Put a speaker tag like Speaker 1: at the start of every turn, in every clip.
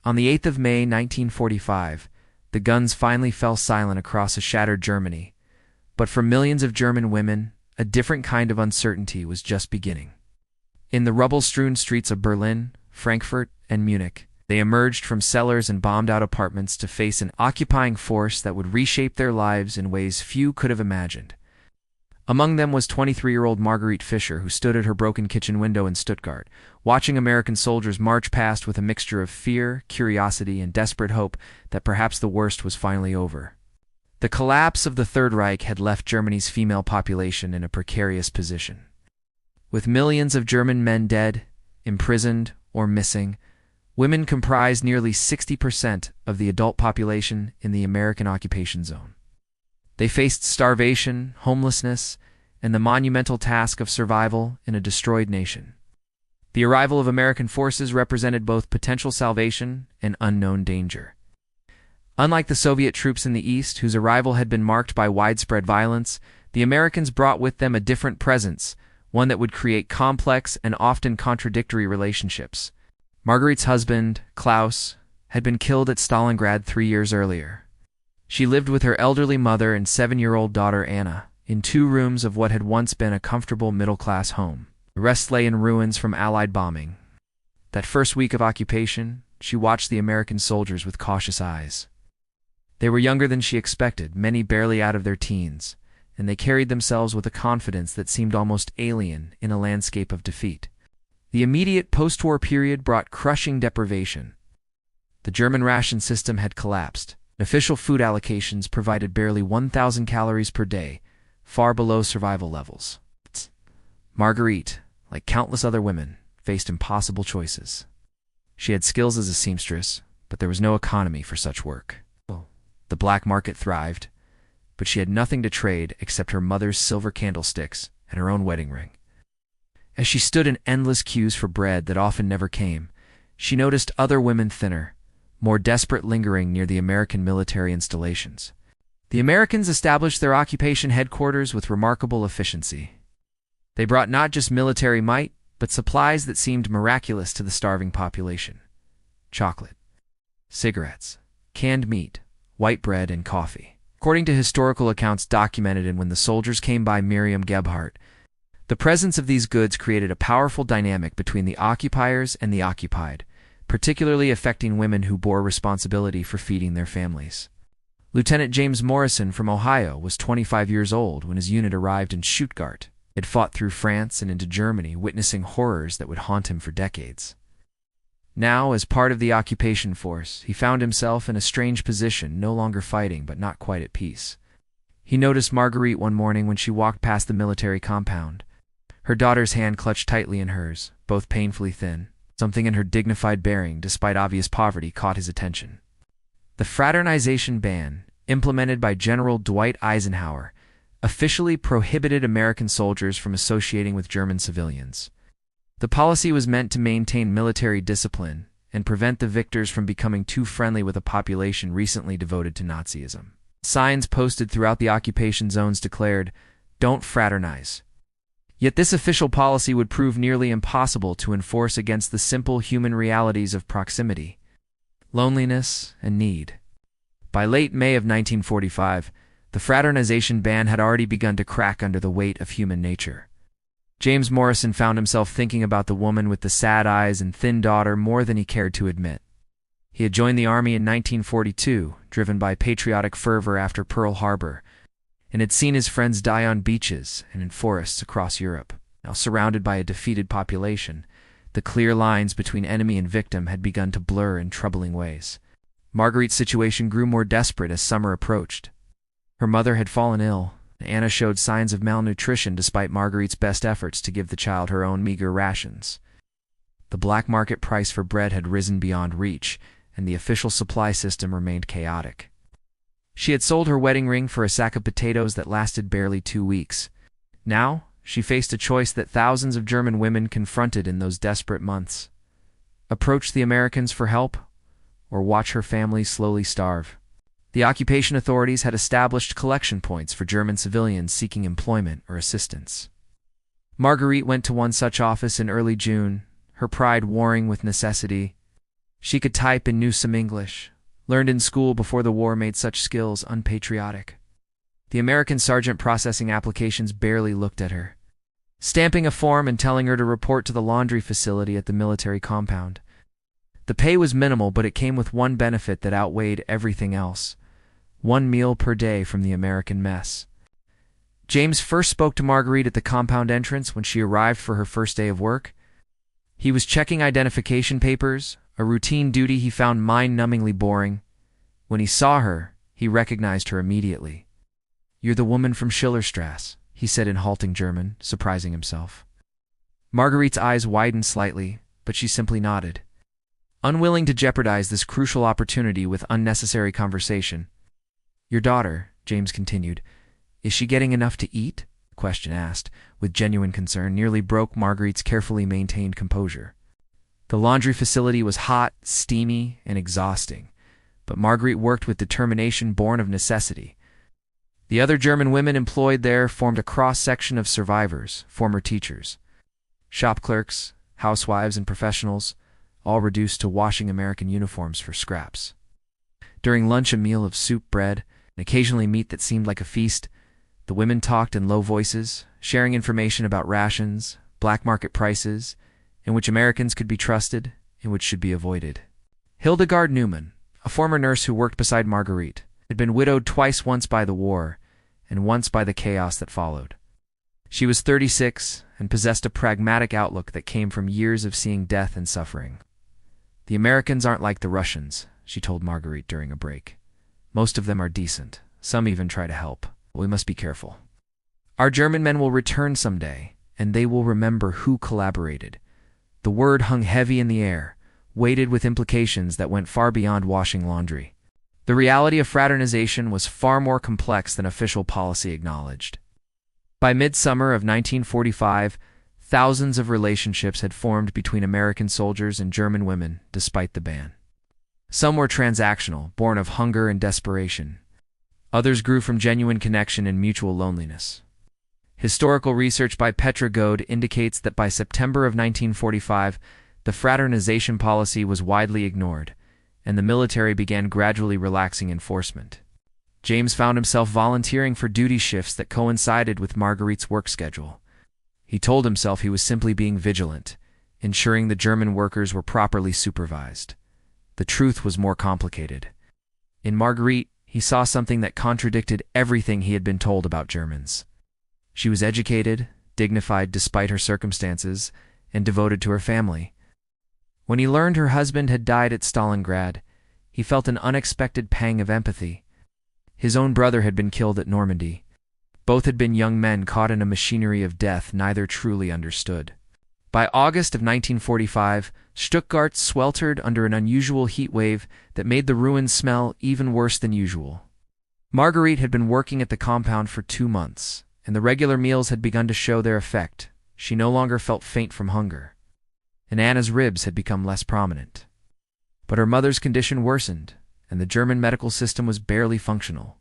Speaker 1: On the 8th of May 1945, the guns finally fell silent across a shattered Germany, but for millions of German women, a different kind of uncertainty was just beginning. In the rubble-strewn streets of Berlin, Frankfurt, and Munich, they emerged from cellars and bombed-out apartments to face an occupying force that would reshape their lives in ways few could have imagined. Among them was 23-year-old Marguerite Fischer, who stood at her broken kitchen window in Stuttgart, watching American soldiers march past with a mixture of fear, curiosity, and desperate hope that perhaps the worst was finally over. The collapse of the Third Reich had left Germany's female population in a precarious position. With millions of German men dead, imprisoned, or missing, women comprised nearly 60% of the adult population in the American occupation zone. They faced starvation, homelessness, and the monumental task of survival in a destroyed nation. The arrival of American forces represented both potential salvation and unknown danger. Unlike the Soviet troops in the East, whose arrival had been marked by widespread violence, the Americans brought with them a different presence, one that would create complex and often contradictory relationships. Marguerite's husband, Klaus, had been killed at Stalingrad 3 years earlier. She lived with her elderly mother and 7-year-old daughter Anna, in 2 rooms of what had once been a comfortable middle-class home. The rest lay in ruins from Allied bombing. That first week of occupation, she watched the American soldiers with cautious eyes. They were younger than she expected, many barely out of their teens, and they carried themselves with a confidence that seemed almost alien in a landscape of defeat. The immediate post-war period brought crushing deprivation. The German ration system had collapsed. Official food allocations provided barely 1,000 calories per day, far below survival levels. Marguerite, like countless other women, faced impossible choices. She had skills as a seamstress, but there was no economy for such work. The black market thrived, but she had nothing to trade except her mother's silver candlesticks and her own wedding ring. As she stood in endless queues for bread that often never came, she noticed other women thinner, more desperate, lingering near the American military installations. The Americans established their occupation headquarters with remarkable efficiency. They brought not just military might, but supplies that seemed miraculous to the starving population: chocolate, cigarettes, canned meat, white bread, and coffee. According to historical accounts documented in When the Soldiers Came by Miriam Gebhardt, the presence of these goods created a powerful dynamic between the occupiers and the occupied, particularly affecting women who bore responsibility for feeding their families. Lieutenant James Morrison from Ohio was 25 years old when his unit arrived in Stuttgart. He had fought through France and into Germany, witnessing horrors that would haunt him for decades. Now, as part of the occupation force, he found himself in a strange position, no longer fighting but not quite at peace. He noticed Marguerite one morning when she walked past the military compound. Her daughter's hand clutched tightly in hers, both painfully thin. Something in her dignified bearing, despite obvious poverty, caught his attention. The fraternization ban, implemented by General Dwight Eisenhower, officially prohibited American soldiers from associating with German civilians. The policy was meant to maintain military discipline and prevent the victors from becoming too friendly with a population recently devoted to Nazism. Signs posted throughout the occupation zones declared, "Don't fraternize." Yet this official policy would prove nearly impossible to enforce against the simple human realities of proximity, loneliness, and need. By late May of 1945, the fraternization ban had already begun to crack under the weight of human nature. James Morrison found himself thinking about the woman with the sad eyes and thin daughter more than he cared to admit. He had joined the army in 1942, driven by patriotic fervor after Pearl Harbor, and had seen his friends die on beaches and in forests across Europe. Now surrounded by a defeated population, the clear lines between enemy and victim had begun to blur in troubling ways. Marguerite's situation grew more desperate as summer approached. Her mother had fallen ill. Anna showed signs of malnutrition despite Marguerite's best efforts to give the child her own meager rations. The black market price for bread had risen beyond reach, and the official supply system remained chaotic. She had sold her wedding ring for a sack of potatoes that lasted barely 2 weeks. Now, she faced a choice that thousands of German women confronted in those desperate months: approach the Americans for help, or watch her family slowly starve. The occupation authorities had established collection points for German civilians seeking employment or assistance. Marguerite went to one such office in early June, her pride warring with necessity. She could type and knew some English, learned in school before the war made such skills unpatriotic. The American sergeant processing applications barely looked at her, stamping a form and telling her to report to the laundry facility at the military compound. The pay was minimal, but it came with one benefit that outweighed everything else: 1 meal per day from the American mess. James first spoke to Marguerite at the compound entrance when she arrived for her first day of work. He was checking identification papers, a routine duty he found mind-numbingly boring. When he saw her, he recognized her immediately. "You're the woman from Schillerstrasse," he said in halting German, surprising himself. Marguerite's eyes widened slightly, but she simply nodded, unwilling to jeopardize this crucial opportunity with unnecessary conversation. "Your daughter," James continued, "is she getting enough to eat?" the question asked, with genuine concern, nearly broke Marguerite's carefully maintained composure. The laundry facility was hot, steamy, and exhausting, but Marguerite worked with determination born of necessity. The other German women employed there formed a cross-section of survivors, former teachers, shop clerks, housewives, and professionals, all reduced to washing American uniforms for scraps. During lunch, a meal of soup, bread, and occasionally meat that seemed like a feast, the women talked in low voices, sharing information about rations, black market prices, in which Americans could be trusted and which should be avoided. Hildegard Neumann, a former nurse who worked beside Marguerite, had been widowed twice, once by the war and once by the chaos that followed. She was 36 and possessed a pragmatic outlook that came from years of seeing death and suffering. "The Americans aren't like the Russians," she told Marguerite during a break. "Most of them are decent. Some even try to help. We must be careful. Our German men will return someday, and they will remember who collaborated." The word hung heavy in the air, weighted with implications that went far beyond washing laundry. The reality of fraternization was far more complex than official policy acknowledged. By midsummer of 1945, thousands of relationships had formed between American soldiers and German women, despite the ban. Some were transactional, born of hunger and desperation. Others grew from genuine connection and mutual loneliness. Historical research by Petra Gode indicates that by September of 1945, the fraternization policy was widely ignored, and the military began gradually relaxing enforcement. James found himself volunteering for duty shifts that coincided with Marguerite's work schedule. He told himself he was simply being vigilant, ensuring the German workers were properly supervised. The truth was more complicated. In Marguerite, he saw something that contradicted everything he had been told about Germans. She was educated, dignified despite her circumstances, and devoted to her family. When he learned her husband had died at Stalingrad, he felt an unexpected pang of empathy. His own brother had been killed at Normandy. Both had been young men caught in a machinery of death neither truly understood. By August of 1945, Stuttgart sweltered under an unusual heat wave that made the ruins smell even worse than usual. Marguerite had been working at the compound for 2 months, and the regular meals had begun to show their effect. She no longer felt faint from hunger, and Anna's ribs had become less prominent. But her mother's condition worsened, and the German medical system was barely functional.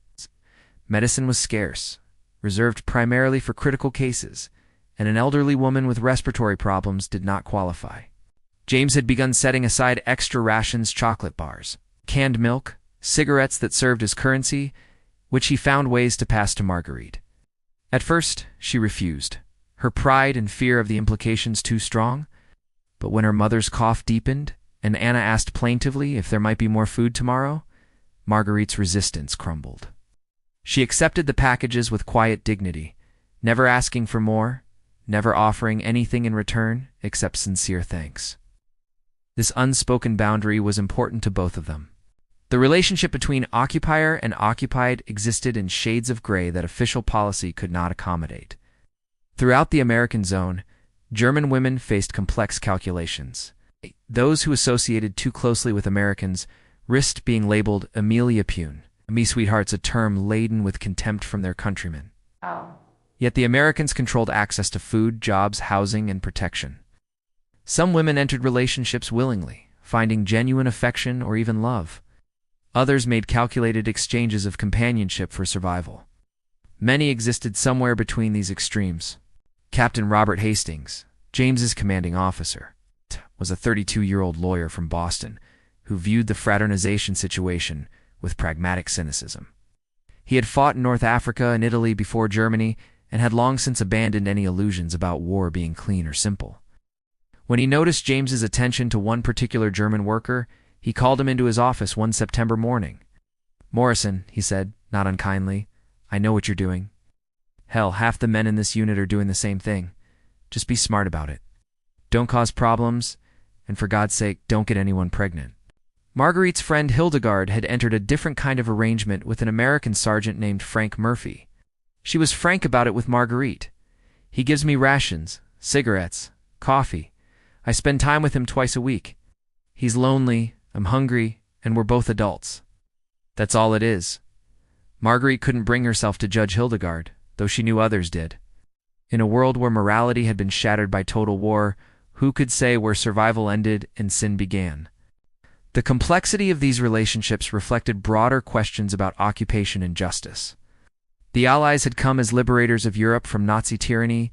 Speaker 1: Medicine was scarce, reserved primarily for critical cases, and an elderly woman with respiratory problems did not qualify. James had begun setting aside extra rations, chocolate bars, canned milk, cigarettes that served as currency, which he found ways to pass to Marguerite. At first, she refused, her pride and fear of the implications too strong. But when her mother's cough deepened, and Anna asked plaintively if there might be more food tomorrow, Marguerite's resistance crumbled. She accepted the packages with quiet dignity, never asking for more, never offering anything in return except sincere thanks. This unspoken boundary was important to both of them. The relationship between occupier and occupied existed in shades of gray that official policy could not accommodate. Throughout the American zone, German women faced complex calculations. Those who associated too closely with Americans risked being labeled Amelia Pune, me sweethearts, a term laden with contempt from their countrymen.
Speaker 2: Oh.
Speaker 1: Yet the Americans controlled access to food, jobs, housing, and protection. Some women entered relationships willingly, finding genuine affection or even love. Others made calculated exchanges of companionship for survival. Many existed somewhere between these extremes. Captain Robert Hastings, James's commanding officer, was a 32-year-old lawyer from Boston, who viewed the fraternization situation with pragmatic cynicism. He had fought in North Africa and Italy before Germany and had long since abandoned any illusions about war being clean or simple. When he noticed James's attention to one particular German worker, he called him into his office one September morning. "Morrison," he said, not unkindly, "I know what you're doing. Hell, half the men in this unit are doing the same thing. Just be smart about it. Don't cause problems, and for God's sake, don't get anyone pregnant." Marguerite's friend Hildegard had entered a different kind of arrangement with an American sergeant named Frank Murphy. She was frank about it with Marguerite. "He gives me rations, cigarettes, coffee. I spend time with him twice a week. He's lonely, I'm hungry, and we're both adults. That's all it is." Marguerite couldn't bring herself to judge Hildegard, though she knew others did. In a world where morality had been shattered by total war, who could say where survival ended and sin began? The complexity of these relationships reflected broader questions about occupation and justice. The Allies had come as liberators of Europe from Nazi tyranny,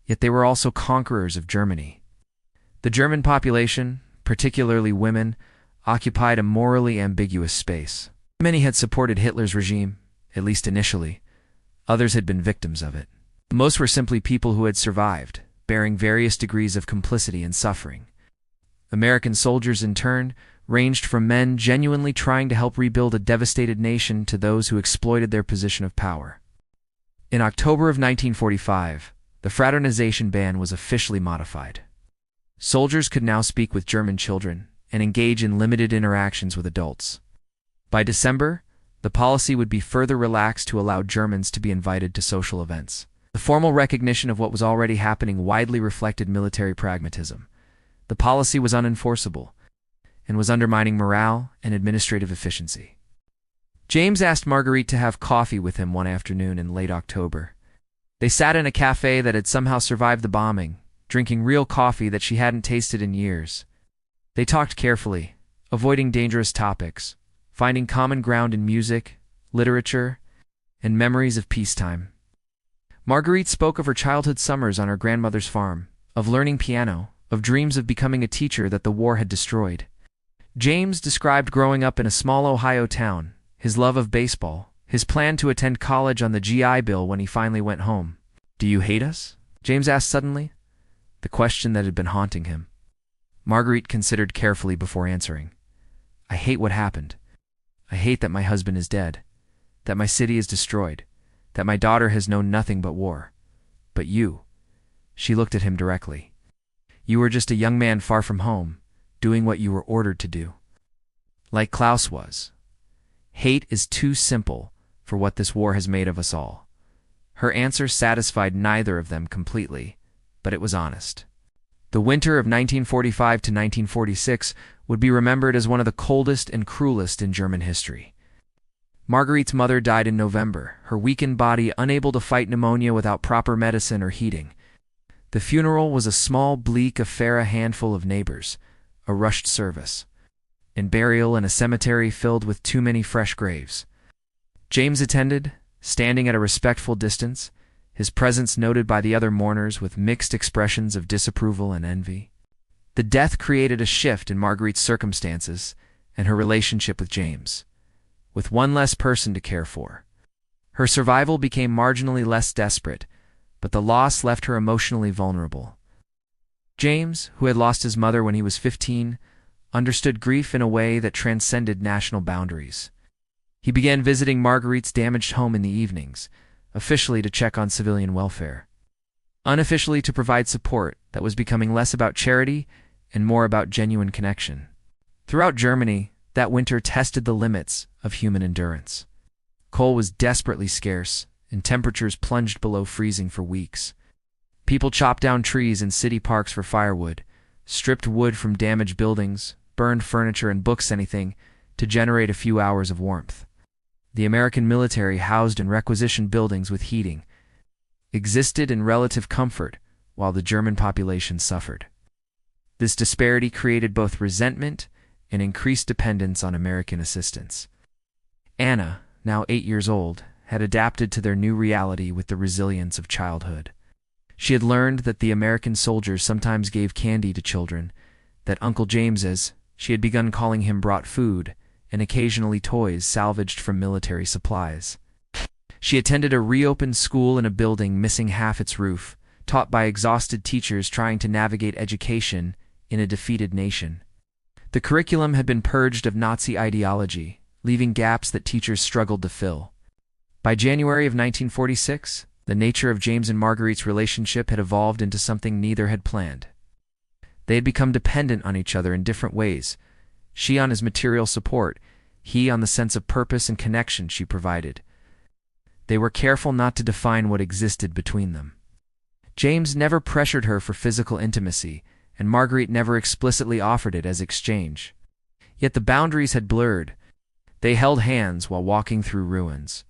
Speaker 1: yet they were also conquerors of Germany. The German population, particularly women, occupied a morally ambiguous space. Many had supported Hitler's regime, at least initially. Others had been victims of it. Most were simply people who had survived, bearing various degrees of complicity and suffering. American soldiers, in turn, ranged from men genuinely trying to help rebuild a devastated nation to those who exploited their position of power. In October of 1945, the fraternization ban was officially modified. Soldiers could now speak with German children and engage in limited interactions with adults. By December, the policy would be further relaxed to allow Germans to be invited to social events. The formal recognition of what was already happening widely reflected military pragmatism. The policy was unenforceable and was undermining morale and administrative efficiency. James asked Marguerite to have coffee with him one afternoon in late October. They sat in a cafe that had somehow survived the bombing, drinking real coffee that she hadn't tasted in years. They talked carefully, avoiding dangerous topics, finding common ground in music, literature, and memories of peacetime. Marguerite spoke of her childhood summers on her grandmother's farm, of learning piano, of dreams of becoming a teacher that the war had destroyed. James described growing up in a small Ohio town, his love of baseball, his plan to attend college on the GI Bill when he finally went home. "Do you hate us?" James asked suddenly, the question that had been haunting him. Marguerite considered carefully before answering. "I hate what happened. I hate that my husband is dead, that my city is destroyed, that my daughter has known nothing but war. But you," she looked at him directly, "you were just a young man far from home, doing what you were ordered to do. Like Klaus was. Hate is too simple for what this war has made of us all." Her answer satisfied neither of them completely, but it was honest. The winter of 1945 to 1946 would be remembered as one of the coldest and cruelest in German history. Marguerite's mother died in November, her weakened body unable to fight pneumonia without proper medicine or heating. The funeral was a small, bleak affair, a handful of neighbors, a rushed service, and burial in a cemetery filled with too many fresh graves. James attended, standing at a respectful distance, his presence noted by the other mourners with mixed expressions of disapproval and envy. The death created a shift in Marguerite's circumstances and her relationship with James. With one less person to care for, her survival became marginally less desperate, but the loss left her emotionally vulnerable. James, who had lost his mother when he was 15, understood grief in a way that transcended national boundaries. He began visiting Marguerite's damaged home in the evenings, officially to check on civilian welfare, unofficially to provide support that was becoming less about charity and more about genuine connection. Throughout Germany, that winter tested the limits of human endurance. Coal was desperately scarce, and temperatures plunged below freezing for weeks. People chopped down trees in city parks for firewood, stripped wood from damaged buildings, burned furniture and books, anything to generate a few hours of warmth. The American military, housed in requisitioned buildings with heating, existed in relative comfort while the German population suffered. This disparity created both resentment and increased dependence on American assistance. Anna, now 8 years old, had adapted to their new reality with the resilience of childhood. She had learned that the American soldiers sometimes gave candy to children, that Uncle James's, She had begun calling him brought food, and occasionally toys salvaged from military supplies. She attended a reopened school in a building missing half its roof, taught by exhausted teachers trying to navigate education in a defeated nation. The curriculum had been purged of Nazi ideology, leaving gaps that teachers struggled to fill. By January of 1946, the nature of James and Marguerite's relationship had evolved into something neither had planned. They had become dependent on each other in different ways, she on his material support, he on the sense of purpose and connection she provided. They were careful not to define what existed between them. James never pressured her for physical intimacy, and Marguerite never explicitly offered it as exchange. Yet the boundaries had blurred. They held hands while walking through ruins.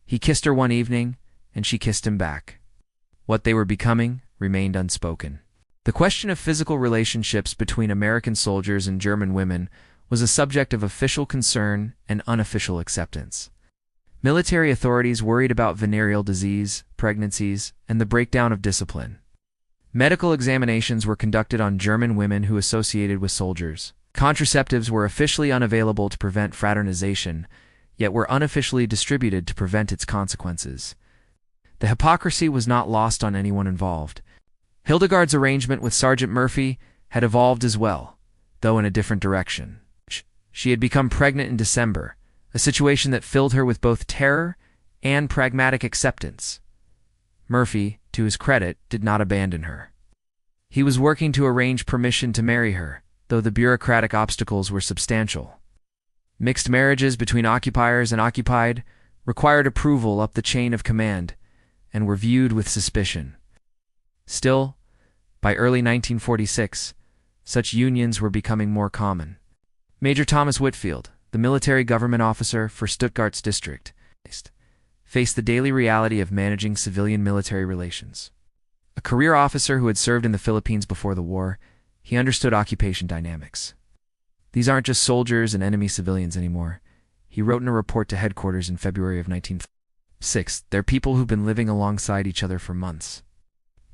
Speaker 1: He kissed her one evening, and she kissed him back. What they were becoming remained unspoken. The question of physical relationships between American soldiers and German women was a subject of official concern and unofficial acceptance. Military authorities worried about venereal disease, pregnancies, and the breakdown of discipline. Medical examinations were conducted on German women who associated with soldiers. Contraceptives were officially unavailable to prevent fraternization, yet were unofficially distributed to prevent its consequences. The hypocrisy was not lost on anyone involved. Hildegard's arrangement with Sergeant Murphy had evolved as well, though in a different direction. She had become pregnant in December, a situation that filled her with both terror and pragmatic acceptance. Murphy, to his credit, did not abandon her. He was working to arrange permission to marry her, though the bureaucratic obstacles were substantial. Mixed marriages between occupiers and occupied required approval up the chain of command and were viewed with suspicion. Still, by early 1946, such unions were becoming more common. Major Thomas Whitfield, the military government officer for Stuttgart's district, faced the daily reality of managing civilian-military relations. A career officer who had served in the Philippines before the war, he understood occupation dynamics. These aren't just soldiers and enemy civilians anymore, he wrote in a report to headquarters in February of 1946. They're people who've been living alongside each other for months.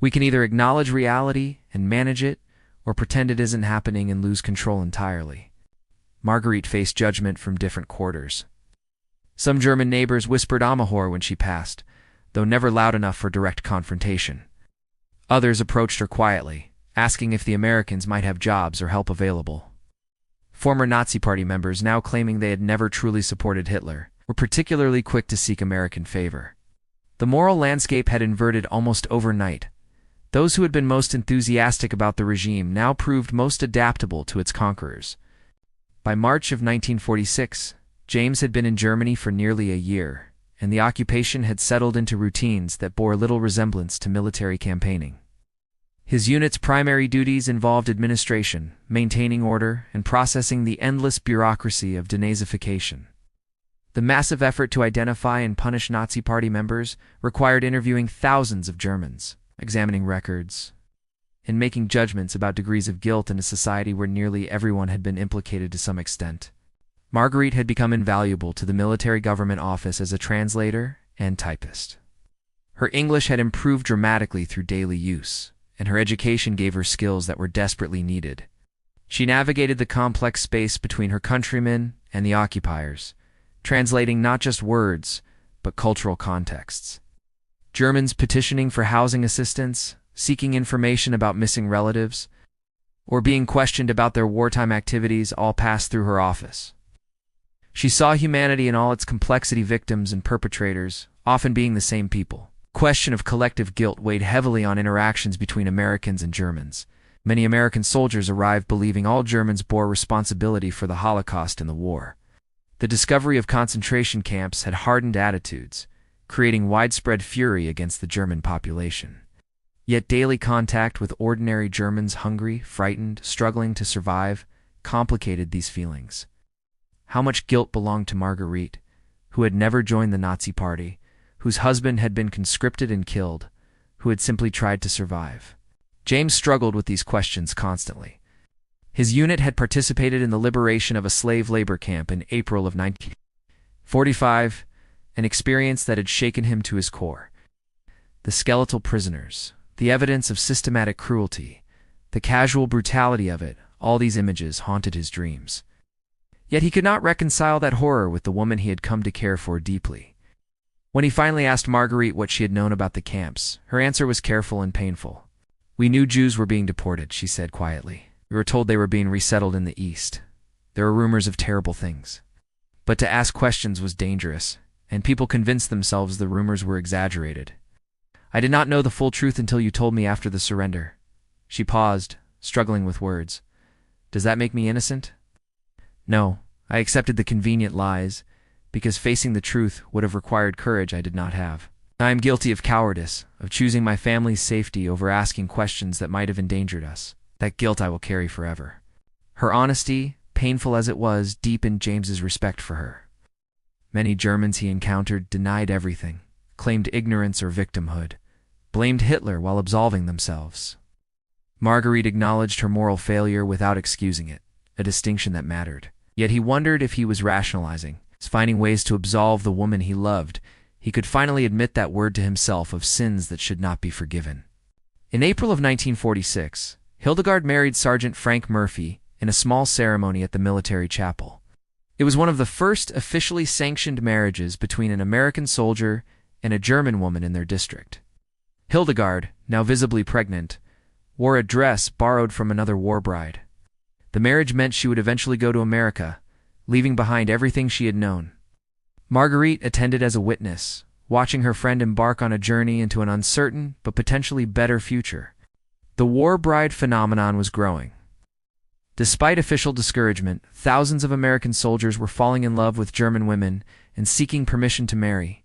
Speaker 1: We can either acknowledge reality and manage it, or pretend it isn't happening and lose control entirely. Marguerite faced judgment from different quarters. Some German neighbors whispered Amahor when she passed, though never loud enough for direct confrontation. Others approached her quietly, asking if the Americans might have jobs or help available. Former Nazi Party members, now claiming they had never truly supported Hitler, were particularly quick to seek American favor. The moral landscape had inverted almost overnight. Those who had been most enthusiastic about the regime now proved most adaptable to its conquerors. By March of 1946, James had been in Germany for nearly a year, and the occupation had settled into routines that bore little resemblance to military campaigning. His unit's primary duties involved administration, maintaining order, and processing the endless bureaucracy of denazification. The massive effort to identify and punish Nazi Party members required interviewing thousands of Germans, examining records, and making judgments about degrees of guilt in a society where nearly everyone had been implicated to some extent. Marguerite had become invaluable to the military government office as a translator and typist. Her English had improved dramatically through daily use, and her education gave her skills that were desperately needed. She navigated the complex space between her countrymen and the occupiers, translating not just words, but cultural contexts. Germans petitioning for housing assistance, seeking information about missing relatives, or being questioned about their wartime activities all passed through her office. She saw humanity in all its complexity, victims and perpetrators, often being the same people. The question of collective guilt weighed heavily on interactions between Americans and Germans. Many American soldiers arrived believing all Germans bore responsibility for the Holocaust and the war. The discovery of concentration camps had hardened attitudes, creating widespread fury against the German population. Yet daily contact with ordinary Germans, hungry, frightened, struggling to survive, complicated these feelings. How much guilt belonged to Marguerite, who had never joined the Nazi Party, whose husband had been conscripted and killed, who had simply tried to survive? James struggled with these questions constantly. His unit had participated in the liberation of a slave labor camp in April of 1945, an experience that had shaken him to his core. The skeletal prisoners, the evidence of systematic cruelty, the casual brutality of it, All these images haunted his dreams. Yet he could not reconcile that horror with the woman he had come to care for deeply. When he finally asked Marguerite what she had known about the camps, her answer was careful and painful. "We knew Jews were being deported," she said quietly. "We were told they were being resettled in the East. There were rumors of terrible things. But to ask questions was dangerous, and people convinced themselves the rumors were exaggerated. I did not know the full truth until you told me after the surrender." She paused, struggling with words. "Does that make me innocent?" "No, I accepted the convenient lies, because facing the truth would have required courage I did not have. I am guilty of cowardice, of choosing my family's safety over asking questions that might have endangered us. That guilt I will carry forever." Her honesty, painful as it was, deepened James's respect for her. Many Germans he encountered denied everything, claimed ignorance or victimhood, blamed Hitler while absolving themselves. Marguerite acknowledged her moral failure without excusing it, a distinction that mattered. Yet he wondered if he was rationalizing, finding ways to absolve the woman he loved. He could finally admit that word to himself of sins that should not be forgiven. In April of 1946, Hildegard married Sergeant Frank Murphy in a small ceremony at the military chapel. It was one of the first officially sanctioned marriages between an American soldier and a German woman in their district. Hildegard, now visibly pregnant, wore a dress borrowed from another war bride. The marriage meant she would eventually go to America, leaving behind everything she had known. Marguerite attended as a witness, watching her friend embark on a journey into an uncertain but potentially better future. The war bride phenomenon was growing. Despite official discouragement, thousands of American soldiers were falling in love with German women and seeking permission to marry.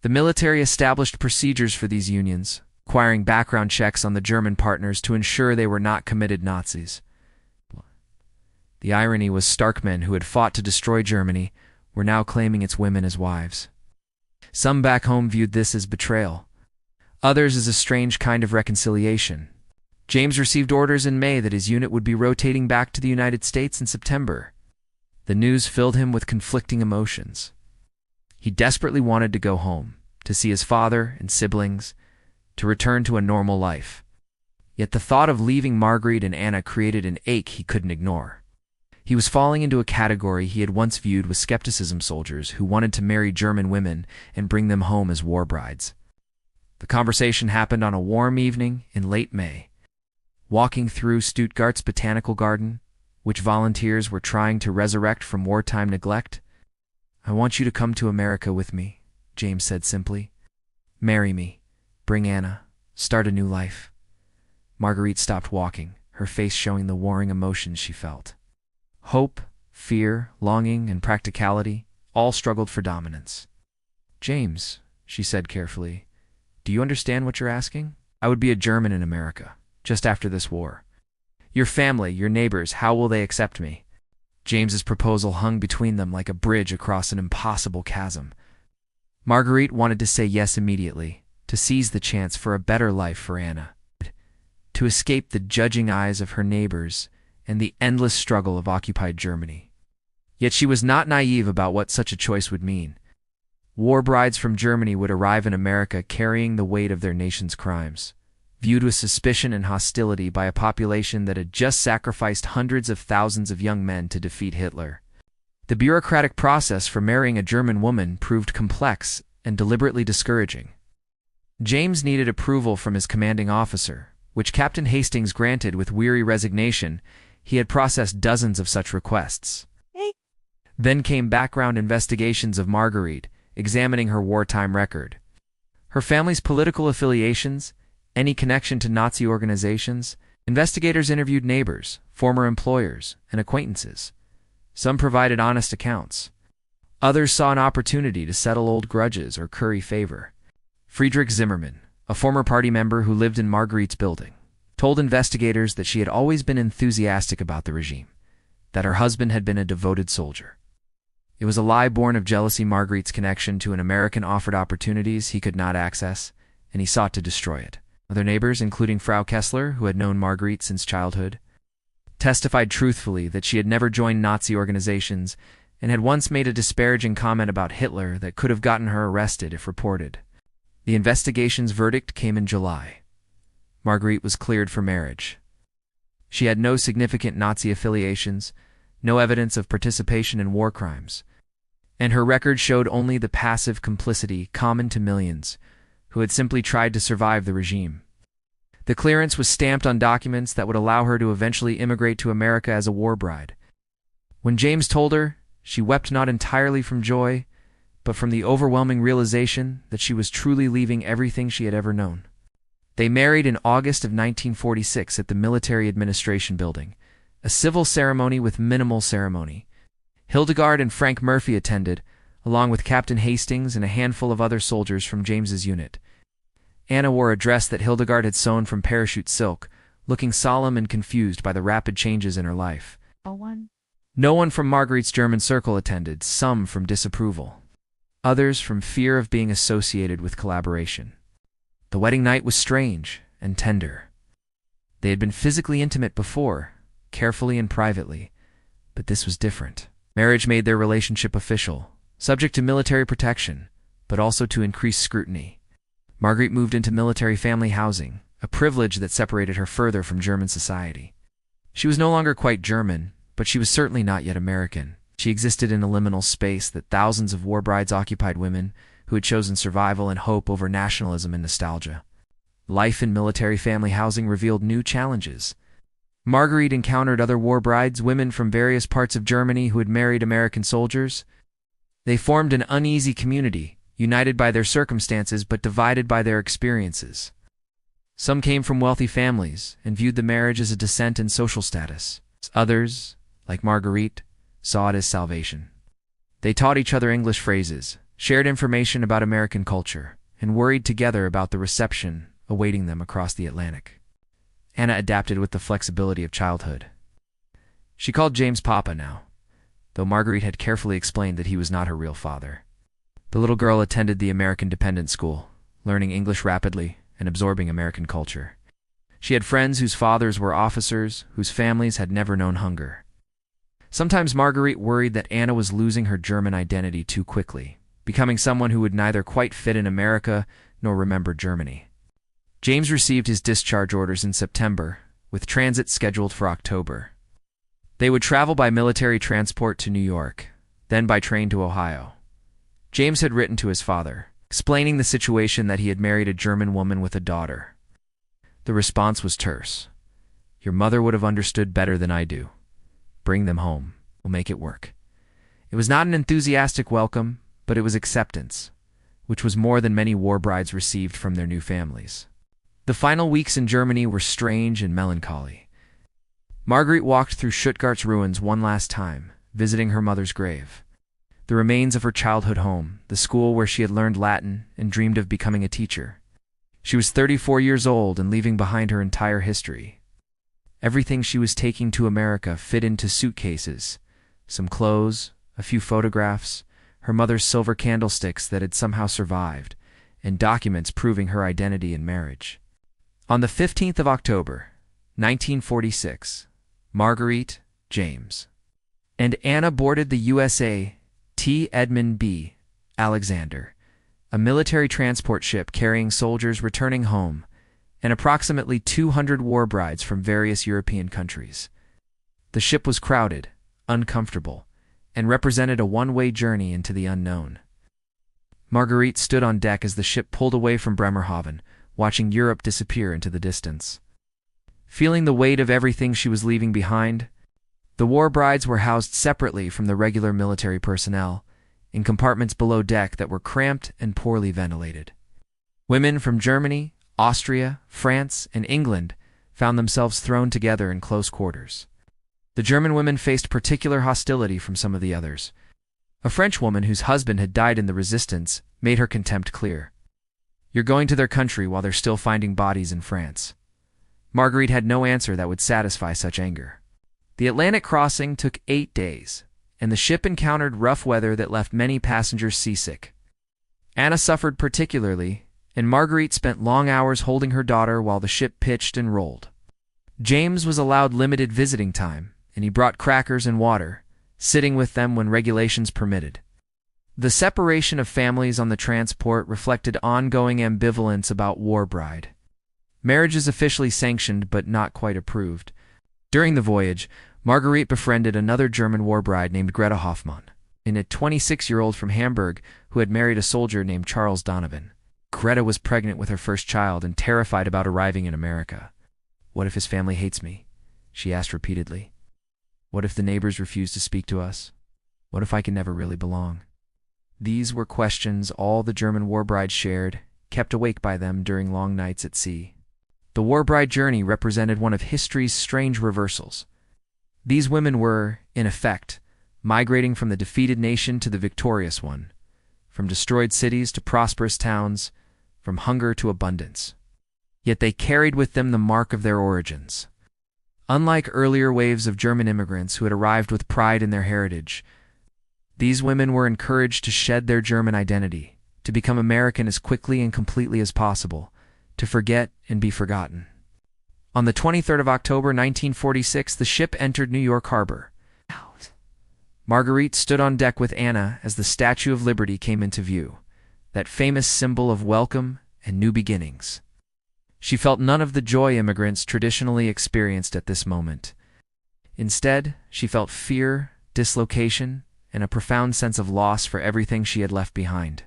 Speaker 1: The military established procedures for these unions, requiring background checks on the German partners to ensure they were not committed Nazis. The irony was stark: men who had fought to destroy Germany were now claiming its women as wives. Some back home viewed this as betrayal, others as a strange kind of reconciliation. James received orders in May that his unit would be rotating back to the United States in September. The news filled him with conflicting emotions. He desperately wanted to go home, to see his father and siblings, to return to a normal life. Yet the thought of leaving Marguerite and Anna created an ache he couldn't ignore. He was falling into a category he had once viewed with skepticism: soldiers who wanted to marry German women and bring them home as war brides. The conversation happened on a warm evening in late May. Walking through Stuttgart's botanical garden, which volunteers were trying to resurrect from wartime neglect. "I want you to come to America with me," James said simply. "Marry me, bring Anna, start a new life." Marguerite stopped walking, her face showing the warring emotions she felt. Hope, fear, longing, and practicality all struggled for dominance. "James," she said carefully, "do you understand what you're asking? I would be a German in America, just after this war. Your family, your neighbors, how will they accept me?" James's proposal hung between them like a bridge across an impossible chasm. Marguerite wanted to say yes immediately, to seize the chance for a better life for Anna, to escape the judging eyes of her neighbors and the endless struggle of occupied Germany. Yet she was not naive about what such a choice would mean. War brides from Germany would arrive in America carrying the weight of their nation's crimes, viewed with suspicion and hostility by a population that had just sacrificed hundreds of thousands of young men to defeat Hitler. The bureaucratic process for marrying a German woman proved complex and deliberately discouraging. James needed approval from his commanding officer, which Captain Hastings granted with weary resignation. He had processed dozens of such requests. Then came background investigations of Marguerite, examining her wartime record, her family's political affiliations, any connection to Nazi organizations. Investigators interviewed neighbors, former employers, and acquaintances. Some provided honest accounts. Others saw an opportunity to settle old grudges or curry favor. Friedrich Zimmermann, a former party member who lived in Marguerite's building, told investigators that she had always been enthusiastic about the regime, that her husband had been a devoted soldier. It was a lie born of jealousy. Marguerite's connection to an American offered opportunities he could not access, and he sought to destroy it. Other neighbors, including Frau Kessler, who had known Marguerite since childhood, testified truthfully that she had never joined Nazi organizations and had once made a disparaging comment about Hitler that could have gotten her arrested if reported. The investigation's verdict came in July. Marguerite was cleared for marriage. She had no significant Nazi affiliations, no evidence of participation in war crimes, and her record showed only the passive complicity common to millions who had simply tried to survive the regime. The clearance was stamped on documents that would allow her to eventually immigrate to America as a war bride. When James told her, she wept not entirely from joy, but from the overwhelming realization that she was truly leaving everything she had ever known. They married in August of 1946 at the Military Administration Building, a civil ceremony with minimal ceremony. Hildegard and Frank Murphy attended, along with Captain Hastings and a handful of other soldiers from James's unit. Anna wore a dress that Hildegard had sewn from parachute silk, looking solemn and confused by the rapid changes in her life. No one from Marguerite's German circle attended, some from disapproval, others from fear of being associated with collaboration. The wedding night was strange and tender. They had been physically intimate before, carefully and privately, but this was different. Marriage made their relationship official, subject to military protection, but also to increased scrutiny. Marguerite moved into military family housing, a privilege that separated her further from German society. She was no longer quite German, but she was certainly not yet American. She existed in a liminal space that thousands of war brides occupied, women who had chosen survival and hope over nationalism and nostalgia. Life in military family housing revealed new challenges. Marguerite encountered other war brides, women from various parts of Germany who had married American soldiers. They formed an uneasy community, united by their circumstances but divided by their experiences. Some came from wealthy families and viewed the marriage as a descent in social status. Others, like Marguerite, saw it as salvation. They taught each other English phrases, shared information about American culture, and worried together about the reception awaiting them across the Atlantic. Anna adapted with the flexibility of childhood. She called James Papa now, though Marguerite had carefully explained that he was not her real father. The little girl attended the American dependent school, learning English rapidly and absorbing American culture. She had friends whose fathers were officers, whose families had never known hunger. Sometimes Marguerite worried that Anna was losing her German identity too quickly, becoming someone who would neither quite fit in America nor remember Germany. James received his discharge orders in September, with transit scheduled for October. They would travel by military transport to New York, then by train to Ohio. James had written to his father, explaining the situation that he had married a German woman with a daughter. The response was terse. "Your mother would have understood better than I do. Bring them home. We'll make it work." It was not an enthusiastic welcome, but it was acceptance, which was more than many war brides received from their new families. The final weeks in Germany were strange and melancholy. Marguerite walked through Stuttgart's ruins one last time, visiting her mother's grave. The remains of her childhood home, the school where she had learned Latin and dreamed of becoming a teacher. She was 34 years old and leaving behind her entire history. Everything she was taking to America fit into suitcases: some clothes, a few photographs, her mother's silver candlesticks that had somehow survived, and documents proving her identity and marriage. On the 15th of October, 1946, Marguerite, James, and Anna boarded the USA T. Edmund B. Alexander, a military transport ship carrying soldiers returning home, and approximately 200 war brides from various European countries. The ship was crowded, uncomfortable, and represented a one-way journey into the unknown. Marguerite stood on deck as the ship pulled away from Bremerhaven, watching Europe disappear into the distance. Feeling the weight of everything she was leaving behind, the war brides were housed separately from the regular military personnel, in compartments below deck that were cramped and poorly ventilated. Women from Germany, Austria, France, and England found themselves thrown together in close quarters. The German women faced particular hostility from some of the others. A French woman whose husband had died in the resistance made her contempt clear. "You're going to their country while they're still finding bodies in France." Marguerite had no answer that would satisfy such anger. The Atlantic crossing took 8 days, and the ship encountered rough weather that left many passengers seasick. Anna suffered particularly, and Marguerite spent long hours holding her daughter while the ship pitched and rolled. James was allowed limited visiting time, and he brought crackers and water, sitting with them when regulations permitted. The separation of families on the transport reflected ongoing ambivalence about war bride. Marriage is officially sanctioned but not quite approved. During the voyage, Marguerite befriended another German war bride named Greta Hoffmann, and a 26-year-old from Hamburg who had married a soldier named Charles Donovan. Greta was pregnant with her first child and terrified about arriving in America. "What if his family hates me?" she asked repeatedly. "What if the neighbors refuse to speak to us? What if I can never really belong?" These were questions all the German war brides shared, kept awake by them during long nights at sea. The war bride journey represented one of history's strange reversals. These women were, in effect, migrating from the defeated nation to the victorious one, from destroyed cities to prosperous towns, from hunger to abundance. Yet they carried with them the mark of their origins. Unlike earlier waves of German immigrants who had arrived with pride in their heritage, these women were encouraged to shed their German identity, to become American as quickly and completely as possible, to forget and be forgotten. On the 23rd of October 1946, the ship entered New York Harbor. Marguerite stood on deck with Anna as the Statue of Liberty came into view, that famous symbol of welcome and new beginnings. She felt none of the joy immigrants traditionally experienced at this moment. Instead, she felt fear, dislocation, and a profound sense of loss for everything she had left behind.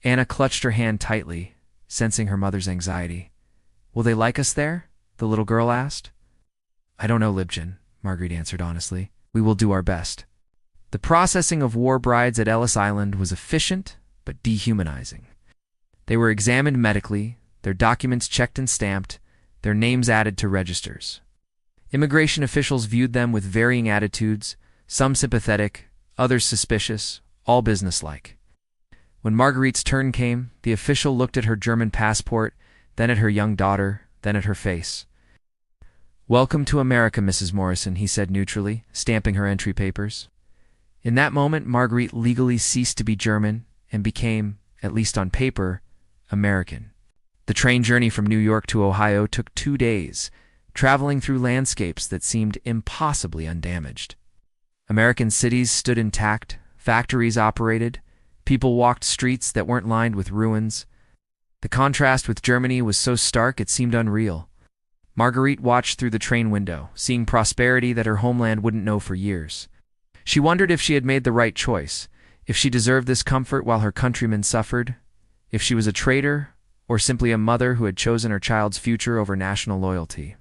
Speaker 1: Anna clutched her hand tightly, sensing her mother's anxiety. "Will they like us there?" the little girl asked. "I don't know, Liebchen," Marguerite answered honestly. "We will do our best." The processing of war brides at Ellis Island was efficient but dehumanizing. They were examined medically, their documents checked and stamped, their names added to registers. Immigration officials viewed them with varying attitudes, some sympathetic, others suspicious, all businesslike. When Marguerite's turn came, the official looked at her German passport, then at her young daughter, then at her face. "Welcome to America, Mrs. Morrison," he said neutrally, stamping her entry papers. In that moment, Marguerite legally ceased to be German and became, at least on paper, American. The train journey from New York to Ohio took 2 days, traveling through landscapes that seemed impossibly undamaged. American cities stood intact, factories operated, people walked streets that weren't lined with ruins. The contrast with Germany was so stark it seemed unreal. Marguerite watched through the train window, seeing prosperity that her homeland wouldn't know for years. She wondered if she had made the right choice, if she deserved this comfort while her countrymen suffered, if she was a traitor, or simply a mother who had chosen her child's future over national loyalty.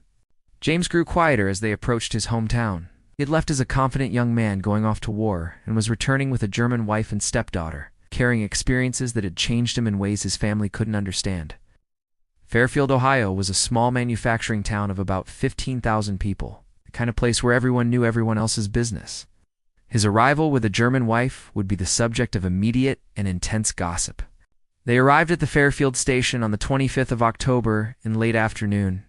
Speaker 1: James grew quieter as they approached his hometown. He had left as a confident young man going off to war and was returning with a German wife and stepdaughter, carrying experiences that had changed him in ways his family couldn't understand. Fairfield, Ohio was a small manufacturing town of about 15,000 people, the kind of place where everyone knew everyone else's business. His arrival with a German wife would be the subject of immediate and intense gossip. They arrived at the Fairfield station on the 25th of October in late afternoon.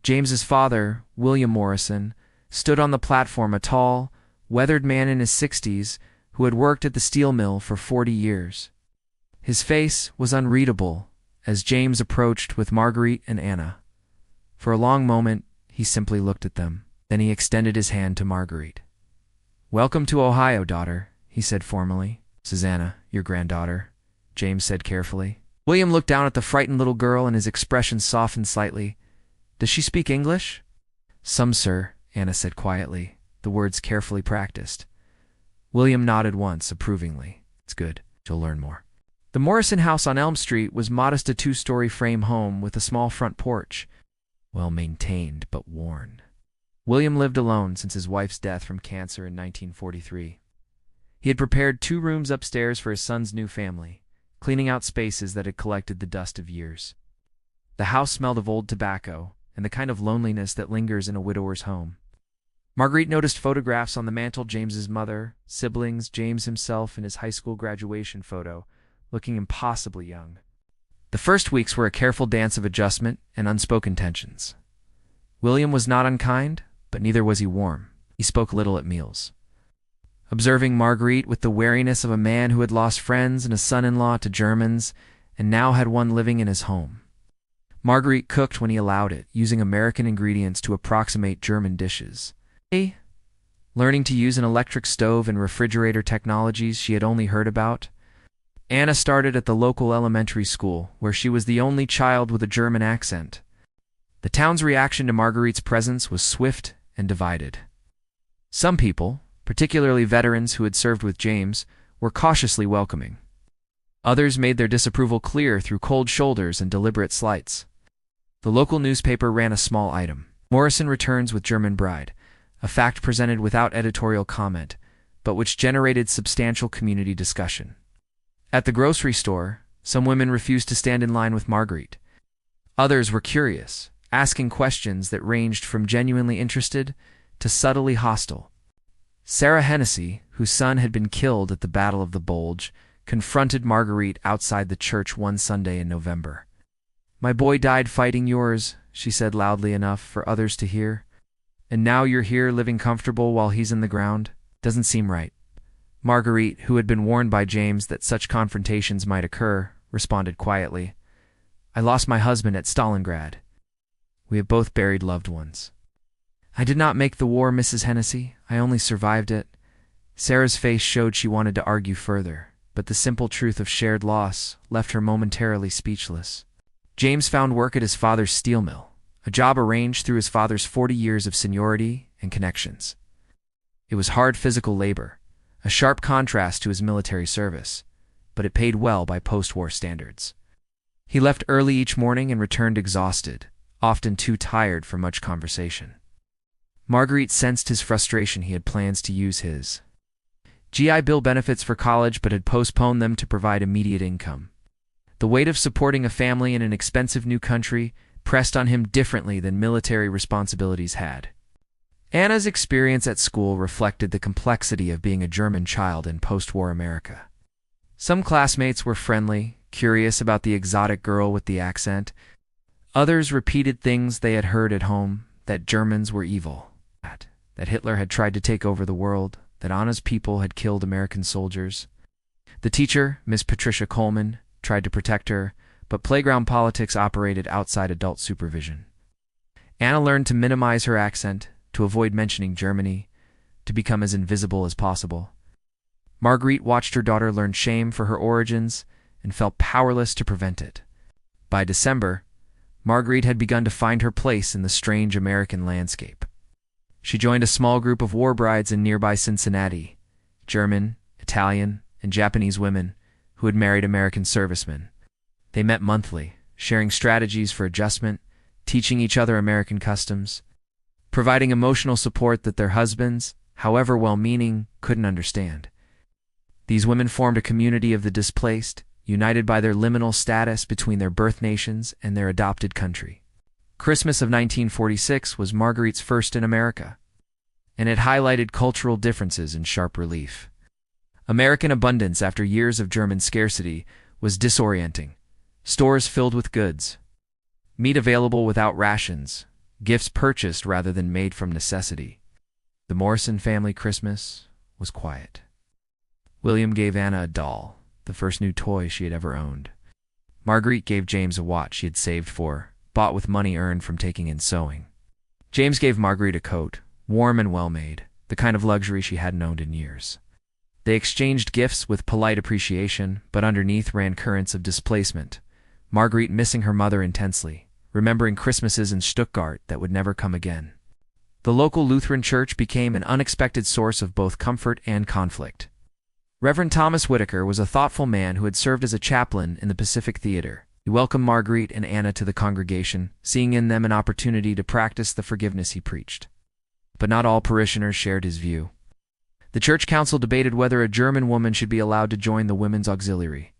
Speaker 1: James's father, William Morrison, stood on the platform, a tall, weathered man in his 60s who had worked at the steel mill for 40 years. His face was unreadable as James approached with Marguerite and Anna. For a long moment, he simply looked at them. Then he extended his hand to Marguerite. "Welcome to Ohio, daughter," he said formally. "Susanna, your granddaughter," James said carefully. William looked down at the frightened little girl and his expression softened slightly. "Does she speak English?" "Some, sir," Anna said quietly, the words carefully practiced. William nodded once, approvingly. "It's good. She'll learn more." The Morrison house on Elm Street was modest, a 2-story frame home with a small front porch. Well-maintained, but worn. William lived alone since his wife's death from cancer in 1943. He had prepared 2 rooms upstairs for his son's new family, cleaning out spaces that had collected the dust of years. The house smelled of old tobacco and the kind of loneliness that lingers in a widower's home. Marguerite noticed photographs on the mantel: James's mother, siblings, James himself in his high school graduation photo, looking impossibly young. The first weeks were a careful dance of adjustment and unspoken tensions. William was not unkind, but neither was he warm. He spoke little at meals. Observing Marguerite with the wariness of a man who had lost friends and a son-in-law to Germans, and now had one living in his home. Marguerite cooked when he allowed it, using American ingredients to approximate German dishes. Learning to use an electric stove and refrigerator technologies she had only heard about. Anna started at the local elementary school, where she was the only child with a German accent. The town's reaction to Marguerite's presence was swift and divided. Some people, particularly veterans who had served with James, were cautiously welcoming. Others made their disapproval clear through cold shoulders and deliberate slights. The local newspaper ran a small item: Morrison returns with German bride, a fact presented without editorial comment, but which generated substantial community discussion. At the grocery store, some women refused to stand in line with Marguerite. Others were curious, asking questions that ranged from genuinely interested to subtly hostile. Sarah Hennessy, whose son had been killed at the Battle of the Bulge, confronted Marguerite outside the church one Sunday in November. "My boy died fighting yours," she said loudly enough for others to hear. "And now you're here living comfortable while he's in the ground? Doesn't seem right." Marguerite, who had been warned by James that such confrontations might occur, responded quietly, "I lost my husband at Stalingrad. We have both buried loved ones." "I did not make the war, Mrs. Hennessy. I only survived it." Sarah's face showed she wanted to argue further, but the simple truth of shared loss left her momentarily speechless. James found work at his father's steel mill, a job arranged through his father's 40 years of seniority and connections. It was hard physical labor, a sharp contrast to his military service, but it paid well by post-war standards. He left early each morning and returned exhausted, often too tired for much conversation. Marguerite sensed his frustration. He had plans to use his GI Bill benefits for college but had postponed them to provide immediate income. The weight of supporting a family in an expensive new country pressed on him differently than military responsibilities had. Anna's experience at school reflected the complexity of being a German child in post-war America. Some classmates were friendly, curious about the exotic girl with the accent. Others repeated things they had heard at home: that Germans were evil, that Hitler had tried to take over the world, that Anna's people had killed American soldiers. The teacher, Miss Patricia Coleman, tried to protect her, but playground politics operated outside adult supervision. Anna learned to minimize her accent, to avoid mentioning Germany, to become as invisible as possible. Marguerite watched her daughter learn shame for her origins and felt powerless to prevent it. By December, Marguerite had begun to find her place in the strange American landscape. She joined a small group of war brides in nearby Cincinnati, German, Italian, and Japanese women who had married American servicemen. They met monthly, sharing strategies for adjustment, teaching each other American customs, providing emotional support that their husbands, however well-meaning, couldn't understand. These women formed a community of the displaced, united by their liminal status between their birth nations and their adopted country. Christmas of 1946 was Marguerite's first in America, and it highlighted cultural differences in sharp relief. American abundance after years of German scarcity was disorienting. Stores filled with goods, meat available without rations, gifts purchased rather than made from necessity. The Morrison family Christmas was quiet. William gave Anna a doll, the first new toy she had ever owned. Marguerite gave James a watch she had saved for, bought with money earned from taking in sewing. James gave Marguerite a coat, warm and well-made, the kind of luxury she hadn't owned in years. They exchanged gifts with polite appreciation, but underneath ran currents of displacement, Marguerite missing her mother intensely, remembering Christmases in Stuttgart that would never come again. The local Lutheran church became an unexpected source of both comfort and conflict. Reverend Thomas Whitaker was a thoughtful man who had served as a chaplain in the Pacific Theater. He welcomed Marguerite and Anna to the congregation, seeing in them an opportunity to practice the forgiveness he preached. But not all parishioners shared his view. The church council debated whether a German woman should be allowed to join the women's auxiliary.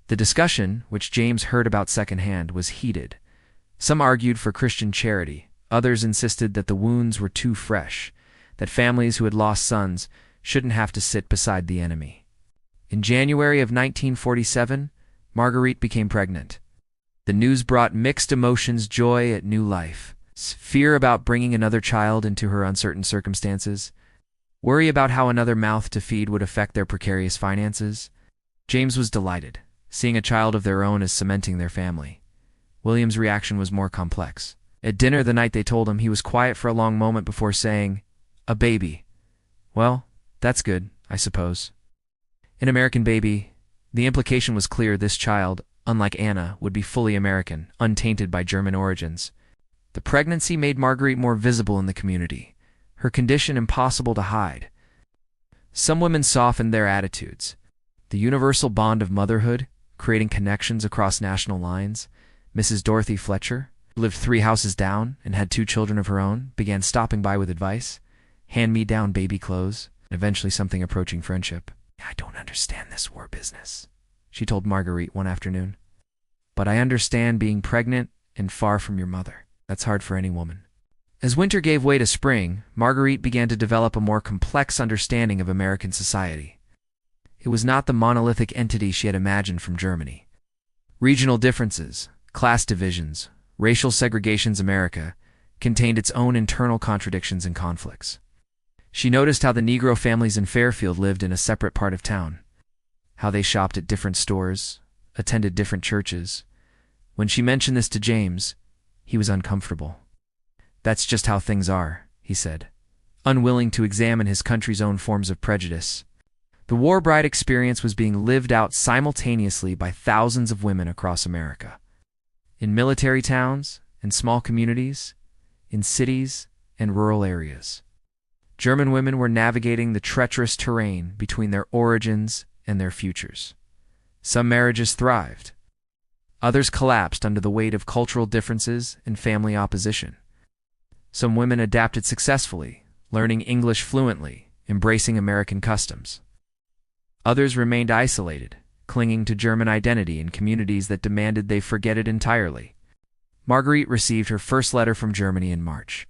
Speaker 1: The discussion, which James heard about secondhand, was heated. Some argued for Christian charity. Others insisted that the wounds were too fresh, that families who had lost sons shouldn't have to sit beside the enemy. In January of 1947, Marguerite became pregnant. The news brought mixed emotions: joy at new life, fear about bringing another child into her uncertain circumstances, worry about how another mouth to feed would affect their precarious finances. James was delighted, seeing a child of their own as cementing their family. William's reaction was more complex. At dinner the night they told him, he was quiet for a long moment before saying, "A baby. Well, that's good, I suppose." An American baby. The implication was clear: this child, unlike Anna, would be fully American, untainted by German origins. The pregnancy made Marguerite more visible in the community. her condition impossible to hide. Some women softened their attitudes. The universal bond of motherhood, creating connections across national lines. Mrs. Dorothy Fletcher, who lived 3 houses down and had 2 children of her own, began stopping by with advice, hand-me-down baby clothes, and eventually something approaching friendship. "I don't understand this war business," she told Marguerite one afternoon. "But I understand being pregnant and far from your mother. That's hard for any woman." As winter gave way to spring, Marguerite began to develop a more complex understanding of American society. It was not the monolithic entity she had imagined from Germany. Regional differences, class divisions, racial segregations. America contained its own internal contradictions and conflicts. She noticed how the Negro families in Fairfield lived in a separate part of town, how they shopped at different stores, attended different churches. When she mentioned this to James, he was uncomfortable. "That's just how things are," he said, unwilling to examine his country's own forms of prejudice. The war bride experience was being lived out simultaneously by thousands of women across America. In military towns, in small communities, in cities and rural areas. German women were navigating the treacherous terrain between their origins and their futures. Some marriages thrived. Others collapsed under the weight of cultural differences and family opposition. Some women adapted successfully, learning English fluently, embracing American customs. Others remained isolated, clinging to German identity in communities that demanded they forget it entirely. Marguerite received her first letter from Germany in March.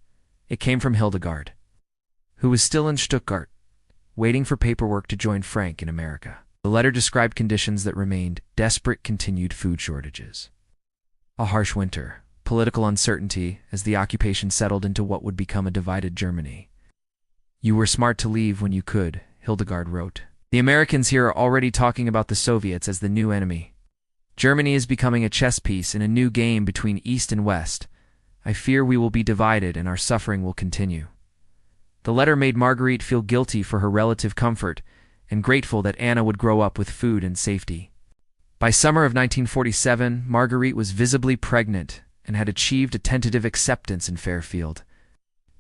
Speaker 1: It came from Hildegard, who was still in Stuttgart, waiting for paperwork to join Frank in America. The letter described conditions that remained desperate: continued food shortages, a harsh winter, political uncertainty as the occupation settled into what would become a divided Germany. "You were smart to leave when you could," Hildegard wrote. "The Americans here are already talking about the Soviets as the new enemy. Germany is becoming a chess piece in a new game between East and West. I fear we will be divided and our suffering will continue." The letter made Marguerite feel guilty for her relative comfort and grateful that Anna would grow up with food and safety. By summer of 1947, Marguerite was visibly pregnant and had achieved a tentative acceptance in Fairfield.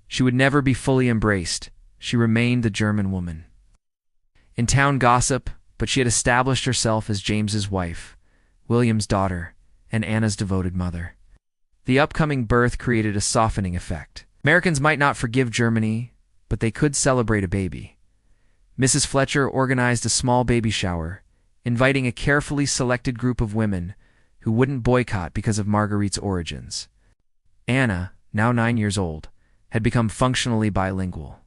Speaker 1: She would never be fully embraced. She remained the German woman. In town gossip, but she had established herself as James's wife, William's daughter, and Anna's devoted mother. The upcoming birth created a softening effect. Americans might not forgive Germany, but they could celebrate a baby. Mrs. Fletcher organized a small baby shower, inviting a carefully selected group of women who wouldn't boycott because of Marguerite's origins. Anna, now 9 years old, had become functionally bilingual.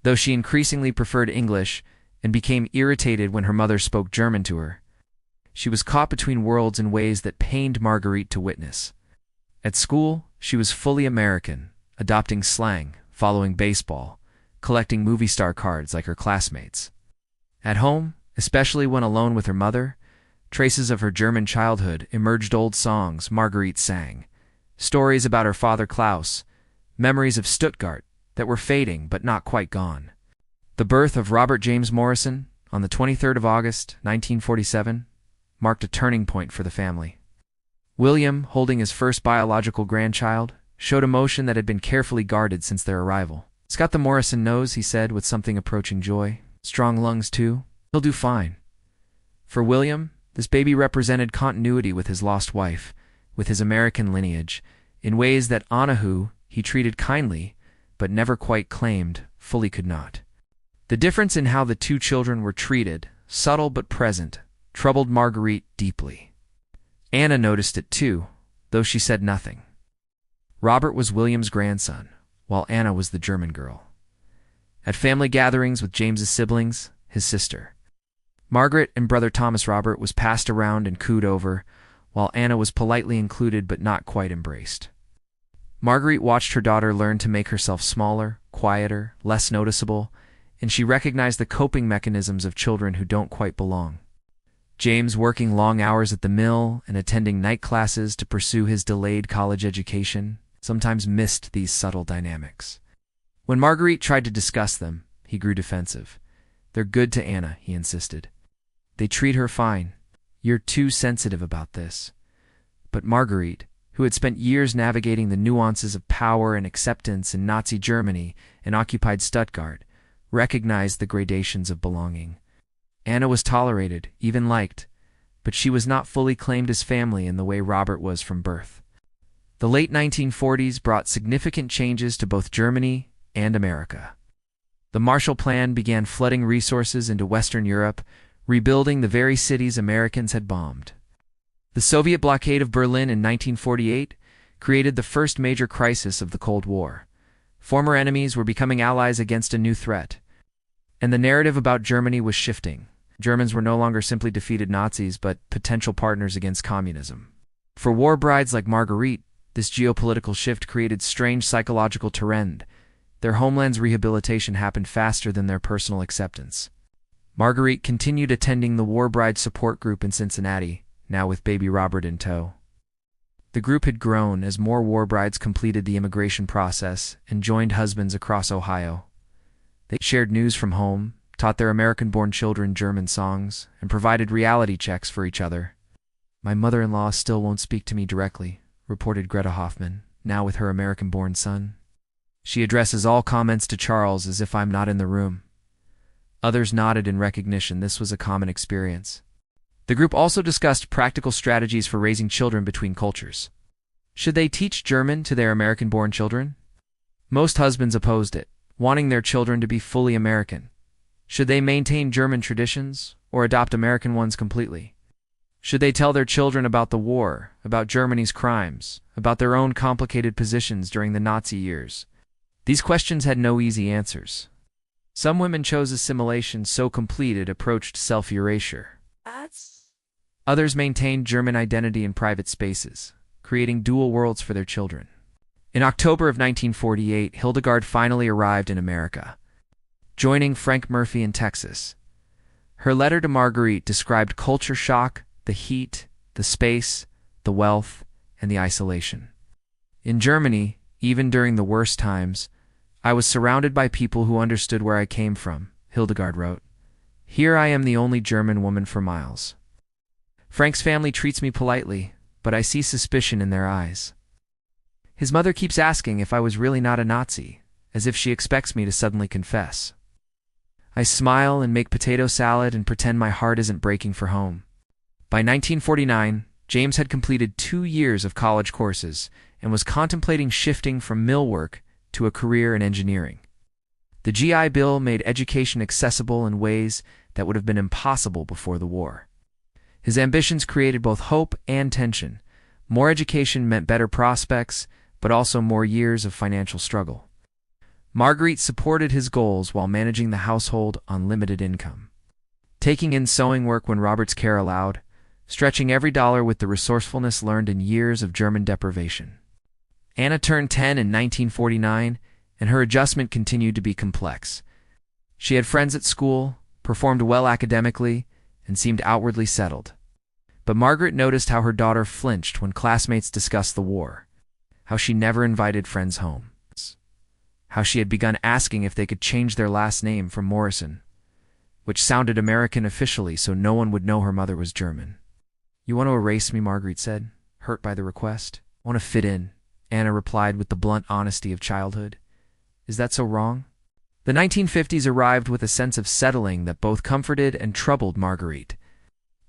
Speaker 1: Though she increasingly preferred English and became irritated when her mother spoke German to her, she was caught between worlds in ways that pained Marguerite to witness. At school, she was fully American, adopting slang, following baseball, collecting movie star cards like her classmates. At home, especially when alone with her mother, traces of her German childhood emerged: old songs Marguerite sang, stories about her father Klaus, memories of Stuttgart that were fading but not quite gone. The birth of Robert James Morrison on the 23rd of August, 1947, marked a turning point for the family. William, holding his first biological grandchild, showed emotion that had been carefully guarded since their arrival. "It's got the Morrison nose," he said with something approaching joy. "Strong lungs, too. He'll do fine." For William, this baby represented continuity with his lost wife, with his American lineage, in ways that Anna, who he treated kindly, but never quite claimed, fully could not. The difference in how the 2 children were treated, subtle but present, troubled Marguerite deeply. Anna noticed it too, though she said nothing. Robert was William's grandson, while Anna was the German girl. At family gatherings with James's siblings, his sister, Margaret, and brother Thomas Robert was passed around and cooed over, while Anna was politely included but not quite embraced. Marguerite watched her daughter learn to make herself smaller, quieter, less noticeable, and she recognized the coping mechanisms of children who don't quite belong. James, working long hours at the mill and attending night classes to pursue his delayed college education, sometimes missed these subtle dynamics. When Marguerite tried to discuss them, he grew defensive. "They're good to Anna," he insisted. "They treat her fine. You're too sensitive about this." But Marguerite, who had spent years navigating the nuances of power and acceptance in Nazi Germany and occupied Stuttgart, recognized the gradations of belonging. Anna was tolerated, even liked, but she was not fully claimed as family in the way Robert was from birth. The late 1940s brought significant changes to both Germany and America. The Marshall Plan began flooding resources into Western Europe, rebuilding the very cities Americans had bombed. The Soviet blockade of Berlin in 1948 created the first major crisis of the Cold War. Former enemies were becoming allies against a new threat. And the narrative about Germany was shifting. Germans were no longer simply defeated Nazis, but potential partners against communism. For war brides like Marguerite, this geopolitical shift created strange psychological terrain. Their homeland's rehabilitation happened faster than their personal acceptance. Marguerite continued attending the War Bride Support Group in Cincinnati, now with baby Robert in tow. The group had grown as more war brides completed the immigration process and joined husbands across Ohio. They shared news from home, taught their American-born children German songs, and provided reality checks for each other. "My mother-in-law still won't speak to me directly," reported Greta Hoffman, now with her American-born son. "She addresses all comments to Charles as if I'm not in the room." Others nodded in recognition. This was a common experience. The group also discussed practical strategies for raising children between cultures. Should they teach German to their American-born children? Most husbands opposed it, wanting their children to be fully American. Should they maintain German traditions, or adopt American ones completely? Should they tell their children about the war, about Germany's crimes, about their own complicated positions during the Nazi years? These questions had no easy answers. Some women chose assimilation so complete it approached self-erasure. Others maintained German identity in private spaces, creating dual worlds for their children. In October of 1948, Hildegard finally arrived in America, joining Frank Murphy in Texas. Her letter to Marguerite described culture shock, the heat, the space, the wealth, and the isolation. "In Germany, even during the worst times, I was surrounded by people who understood where I came from," Hildegard wrote. "Here I am the only German woman for miles. Frank's family treats me politely, but I see suspicion in their eyes. His mother keeps asking if I was really not a Nazi, as if she expects me to suddenly confess. I smile and make potato salad and pretend my heart isn't breaking for home." By 1949, James had completed 2 years of college courses and was contemplating shifting from mill work to a career in engineering. The GI Bill made education accessible in ways that would have been impossible before the war. His ambitions created both hope and tension. More education meant better prospects, but also more years of financial struggle. Marguerite supported his goals while managing the household on limited income, taking in sewing work when Robert's care allowed, stretching every dollar with the resourcefulness learned in years of German deprivation. Anna turned 10 in 1949, and her adjustment continued to be complex. She had friends at school, performed well academically, and seemed outwardly settled. But Margaret noticed how her daughter flinched when classmates discussed the war, how she never invited friends home, how she had begun asking if they could change their last name from Morrison, which sounded American officially so no one would know her mother was German. "You want to erase me," Marguerite said, hurt by the request. "I want to fit in," Anna replied with the blunt honesty of childhood. "Is that so wrong?" The 1950s arrived with a sense of settling that both comforted and troubled Marguerite.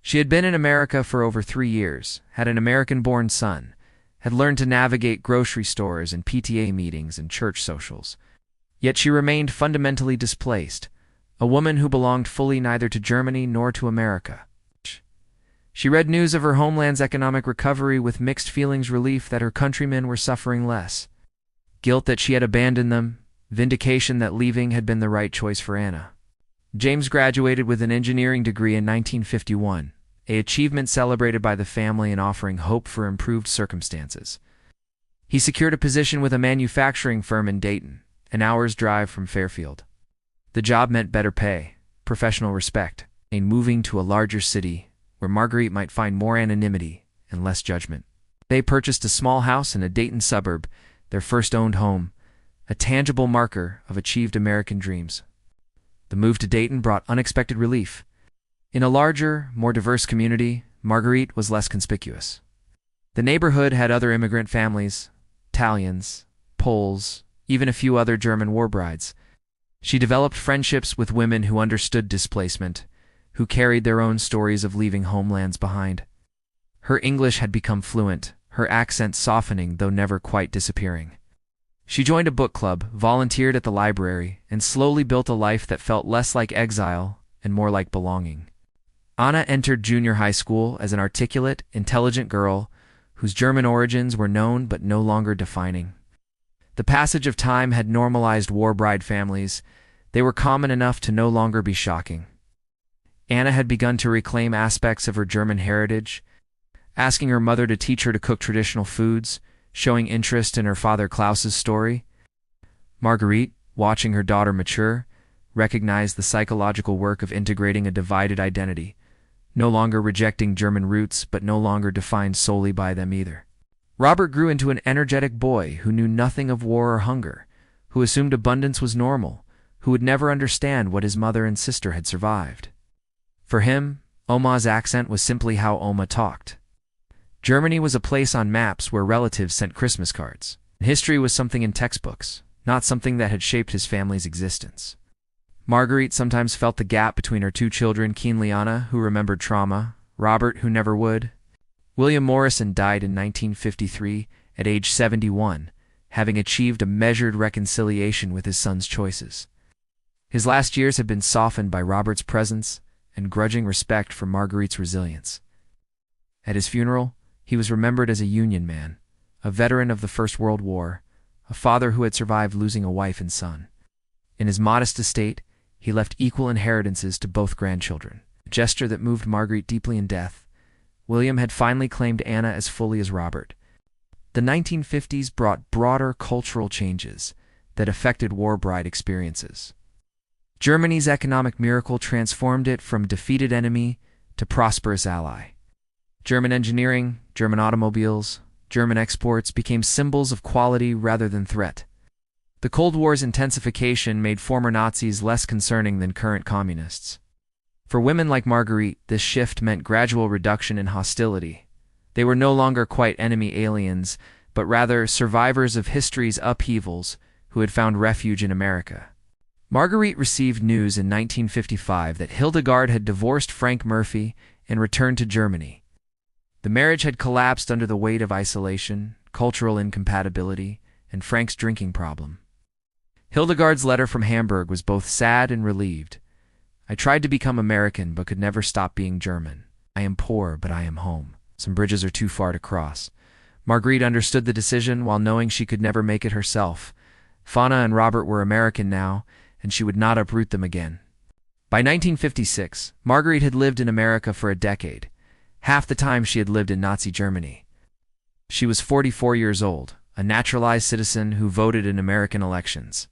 Speaker 1: She had been in America for over 3 years, had an American-born son, had learned to navigate grocery stores and PTA meetings and church socials. Yet she remained fundamentally displaced, a woman who belonged fully neither to Germany nor to America. She read news of her homeland's economic recovery with mixed feelings, relief that her countrymen were suffering less, guilt that she had abandoned them, vindication that leaving had been the right choice for Anna. James graduated with an engineering degree in 1951, an achievement celebrated by the family and offering hope for improved circumstances. He secured a position with a manufacturing firm in Dayton, an hour's drive from Fairfield. The job meant better pay, professional respect, and moving to a larger city where Marguerite might find more anonymity and less judgment. They purchased a small house in a Dayton suburb, their first owned home, a tangible marker of achieved American dreams. The move to Dayton brought unexpected relief. In a larger, more diverse community, Marguerite was less conspicuous. The neighborhood had other immigrant families, Italians, Poles, even a few other German war brides. She developed friendships with women who understood displacement, who carried their own stories of leaving homelands behind. Her English had become fluent, her accent softening though never quite disappearing. She joined a book club, volunteered at the library, and slowly built a life that felt less like exile and more like belonging. Anna entered junior high school as an articulate, intelligent girl whose German origins were known but no longer defining. The passage of time had normalized war bride families. They were common enough to no longer be shocking. Anna had begun to reclaim aspects of her German heritage, asking her mother to teach her to cook traditional foods, showing interest in her father Klaus's story. Marguerite, watching her daughter mature, recognized the psychological work of integrating a divided identity, no longer rejecting German roots but no longer defined solely by them either. Robert grew into an energetic boy who knew nothing of war or hunger, who assumed abundance was normal, who would never understand what his mother and sister had survived. For him, Oma's accent was simply how Oma talked. Germany was a place on maps where relatives sent Christmas cards. History was something in textbooks, not something that had shaped his family's existence. Marguerite sometimes felt the gap between her two children keenly: Anna, who remembered trauma, Robert, who never would. William Morrison died in 1953 at age 71, having achieved a measured reconciliation with his son's choices. His last years had been softened by Robert's presence and grudging respect for Marguerite's resilience. At his funeral, he was remembered as a Union man, a veteran of the First World War, a father who had survived losing a wife and son. In his modest estate, he left equal inheritances to both grandchildren, a gesture that moved Marguerite deeply in death. William had finally claimed Anna as fully as Robert. The 1950s brought broader cultural changes that affected war bride experiences. Germany's economic miracle transformed it from defeated enemy to prosperous ally. German engineering, German automobiles, German exports became symbols of quality rather than threat. The Cold War's intensification made former Nazis less concerning than current communists. For women like Marguerite, this shift meant gradual reduction in hostility. They were no longer quite enemy aliens, but rather survivors of history's upheavals who had found refuge in America. Marguerite received news in 1955 that Hildegard had divorced Frank Murphy and returned to Germany. The marriage had collapsed under the weight of isolation, cultural incompatibility, and Frank's drinking problem. Hildegard's letter from Hamburg was both sad and relieved. I tried to become American but could never stop being German. I am poor, but I am home. Some bridges are too far to cross. Marguerite understood the decision while knowing she could never make it herself. Fauna and Robert were American now, and she would not uproot them again. By 1956, Marguerite had lived in America for a decade, half the time she had lived in Nazi Germany. She was 44 years old, a naturalized citizen who voted in American elections,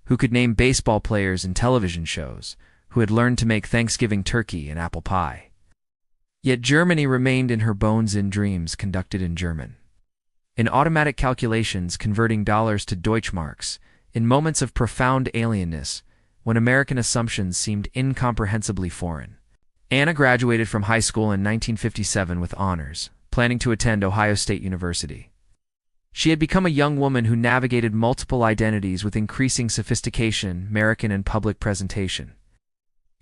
Speaker 1: who could name baseball players in television shows, who had learned to make Thanksgiving turkey and apple pie. Yet Germany remained in her bones in dreams conducted in German. In automatic calculations converting dollars to Deutschmarks, in moments of profound alienness, when American assumptions seemed incomprehensibly foreign. Anna graduated from high school in 1957 with honors, planning to attend Ohio State University. She had become a young woman who navigated multiple identities with increasing sophistication, American in public presentation,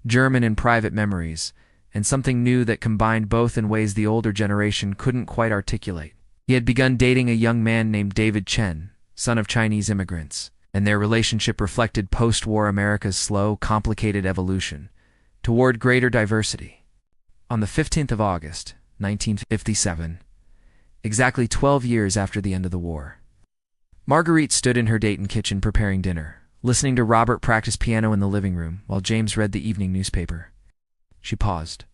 Speaker 1: German in private memories, and something new that combined both in ways the older generation couldn't quite articulate. He had begun dating a young man named David Chen, son of Chinese immigrants, and their relationship reflected post-war America's slow, complicated evolution toward greater diversity. On the 15th of August, 1957, exactly 12 years after the end of the war, Marguerite stood in her Dayton kitchen preparing dinner, listening to Robert practice piano in the living room while James read the evening newspaper. She paused,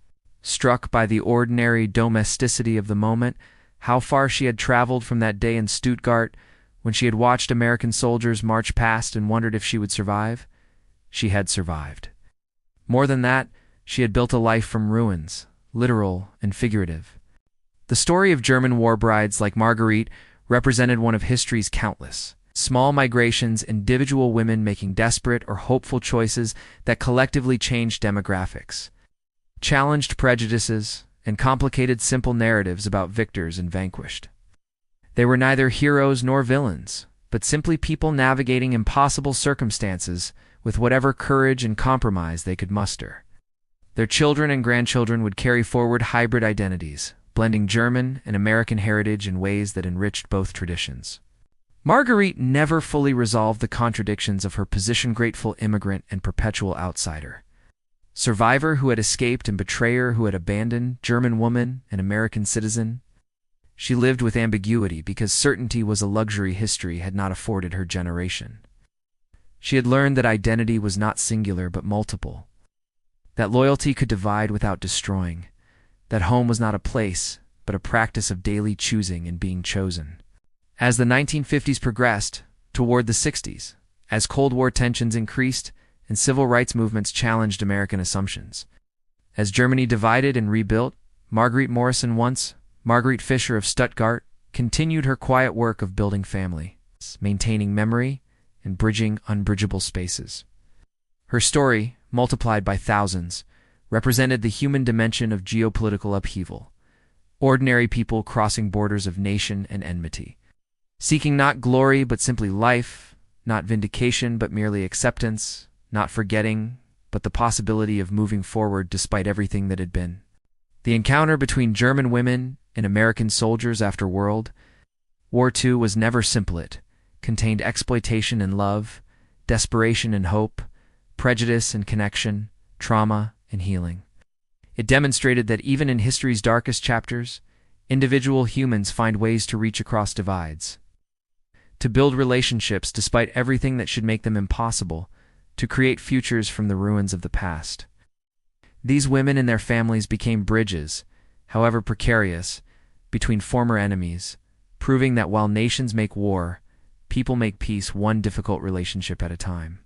Speaker 1: struck by the ordinary domesticity of the moment, how far she had traveled from that day in Stuttgart when she had watched American soldiers march past and wondered if she would survive. She had survived. More than that, she had built a life from ruins, literal and figurative. The story of German war brides like Marguerite represented one of history's countless small migrations, individual women making desperate or hopeful choices that collectively changed demographics, challenged prejudices, and complicated simple narratives about victors and vanquished. They were neither heroes nor villains, but simply people navigating impossible circumstances with whatever courage and compromise they could muster. Their children and grandchildren would carry forward hybrid identities, blending German and American heritage in ways that enriched both traditions. Marguerite never fully resolved the contradictions of her position-grateful immigrant and perpetual outsider. Survivor who had escaped and betrayer who had abandoned, German woman and American citizen. She lived with ambiguity because certainty was a luxury history had not afforded her generation. She had learned that identity was not singular but multiple, that loyalty could divide without destroying, that home was not a place but a practice of daily choosing and being chosen. As the 1950s progressed toward the 60s, as Cold War tensions increased and civil rights movements challenged American assumptions, as Germany divided and rebuilt, Marguerite Fischer of Stuttgart, continued her quiet work of building family, maintaining memory, and bridging unbridgeable spaces. Her story, multiplied by thousands, represented the human dimension of geopolitical upheaval, ordinary people crossing borders of nation and enmity, seeking not glory but simply life, not vindication but merely acceptance, not forgetting but the possibility of moving forward despite everything that had been. The encounter between German women and American soldiers after World War II was never simple. It contained exploitation and love, desperation and hope, prejudice and connection, trauma and healing. It demonstrated that even in history's darkest chapters, individual humans find ways to reach across divides, to build relationships despite everything that should make them impossible, to create futures from the ruins of the past. These women and their families became bridges, however precarious, between former enemies, proving that while nations make war, people make peace one difficult relationship at a time.